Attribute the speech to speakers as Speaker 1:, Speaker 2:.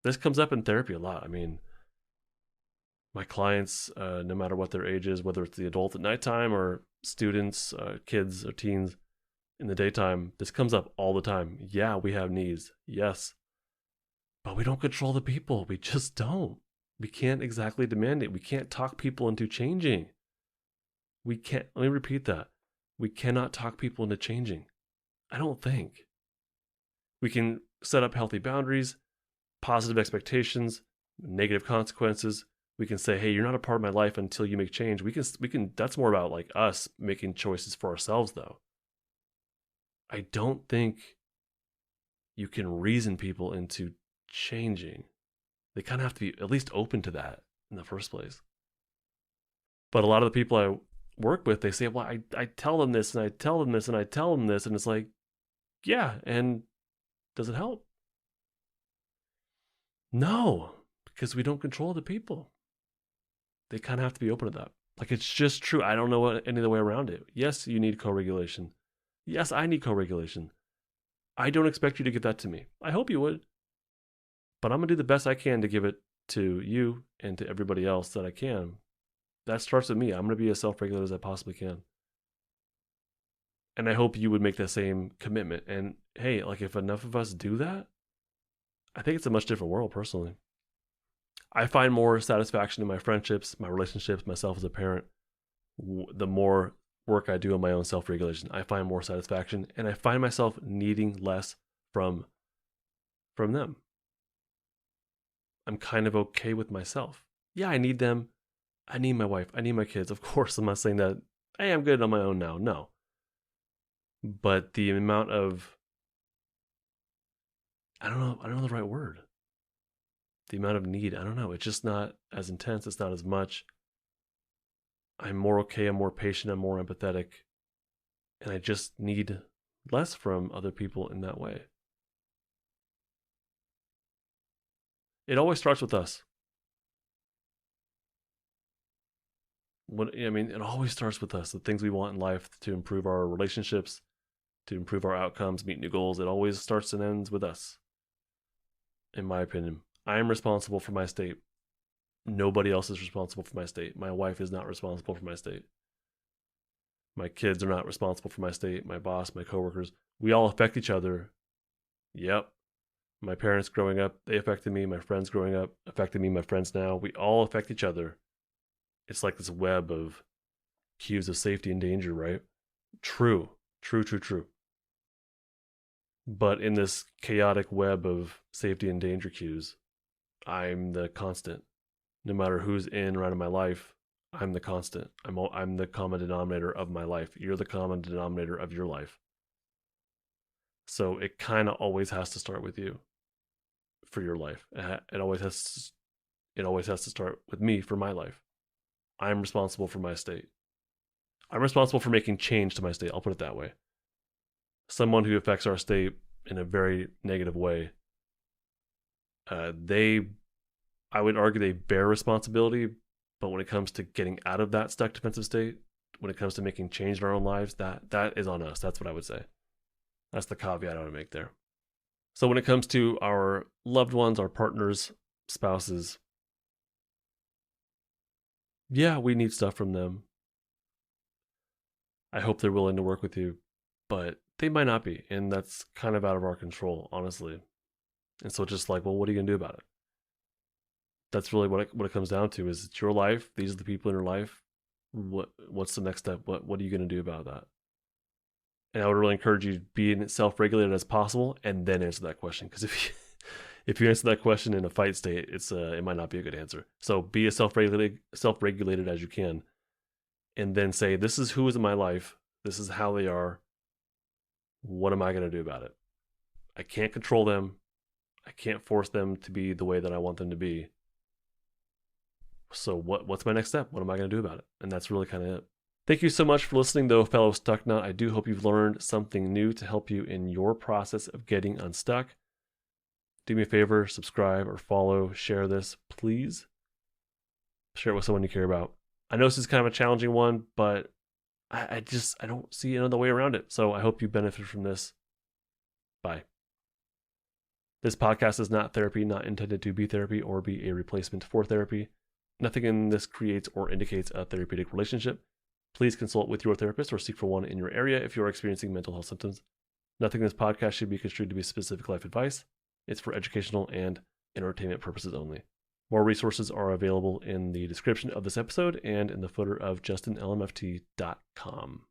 Speaker 1: This comes up in therapy a lot. I mean, my clients, no matter what their age is, whether it's the adult at nighttime or students, kids or teens in the daytime, this comes up all the time. Yeah, we have needs. Yes. But we don't control the people. We just don't. We can't exactly demand it. We can't talk people into changing. We can't, let me repeat that. We cannot talk people into changing. I don't think. We can set up healthy boundaries, positive expectations, negative consequences. We can say, hey, you're not a part of my life until you make change. We can, that's more about like us making choices for ourselves though. I don't think you can reason people into changing. They kind of have to be at least open to that in the first place. But a lot of the people I work with, they say, well, I tell them this and I tell them this and I tell them this. And it's like, yeah. And does it help? No, because we don't control the people. They kind of have to be open to that. Like, it's just true. I don't know any other way around it. Yes, you need co regulation. Yes, I need co regulation. I don't expect you to give that to me. I hope you would. But I'm going to do the best I can to give it to you and to everybody else that I can. That starts with me. I'm going to be as self regulated as I possibly can. And I hope you would make the same commitment. And hey, like if enough of us do that, I think it's a much different world personally. I find more satisfaction in my friendships, my relationships, myself as a parent. The more work I do on my own self regulation, I find more satisfaction and I find myself needing less from them. I'm kind of okay with myself. Yeah, I need them. I need my wife. I need my kids. Of course, I'm not saying that, hey, I'm good on my own now. No. But the amount of, I don't know the right word. The amount of need, I don't know. It's just not as intense. It's not as much. I'm more okay. I'm more patient. I'm more empathetic. And I just need less from other people in that way. It always starts with us. It always starts with us. The things we want in life to improve our relationships, to improve our outcomes, meet new goals. It always starts and ends with us, in my opinion. I am responsible for my state. Nobody else is responsible for my state. My wife is not responsible for my state. My kids are not responsible for my state. My boss, my coworkers, we all affect each other. Yep. My parents growing up, they affected me. My friends growing up affected me. My friends now, we all affect each other. It's like this web of cues of safety and danger, right? True. True, true, true. But in this chaotic web of safety and danger cues, I'm the constant. No matter who's in or out of my life, I'm the constant. I'm the common denominator of my life. You're the common denominator of your life. So it kind of always has to start with you for your life. It always has. It always has to start with me for my life. I'm responsible for my state. I'm responsible for making change to my state. I'll put it that way. Someone who affects our state in a very negative way, I would argue they bear responsibility, but when it comes to getting out of that stuck defensive state, when it comes to making change in our own lives, that is on us. That's what I would say. That's the caveat I would make there. So when it comes to our loved ones, our partners, spouses, yeah, we need stuff from them. I hope they're willing to work with you, but they might not be, and that's kind of out of our control, honestly. And so it's just like, well, what are you gonna do about it? That's really what it comes down to. Is it's your life. These are the people in your life. What's the next step? What are you gonna do about that? And I would really encourage you to be self-regulated as possible, and then answer that question. Because if you answer that question in a fight state, it might not be a good answer. So be as self-regulated as you can, and then say, this is who is in my life. This is how they are. What am I going to do about it? I can't control them. I can't force them to be the way that I want them to be. So what's my next step? What am I going to do about it? And that's really kind of it. Thank you so much for listening, though, fellow Stucknut. I do hope you've learned something new to help you in your process of getting unstuck. Do me a favor, subscribe or follow, share this, please. Share it with someone you care about. I know this is kind of a challenging one, but I don't see another way around it. So I hope you benefit from this. Bye. This podcast is not therapy, not intended to be therapy or be a replacement for therapy. Nothing in this creates or indicates a therapeutic relationship. Please consult with your therapist or seek for one in your area if you are experiencing mental health symptoms. Nothing in this podcast should be construed to be specific life advice. It's for educational and entertainment purposes only. More resources are available in the description of this episode and in the footer of justinlmft.com.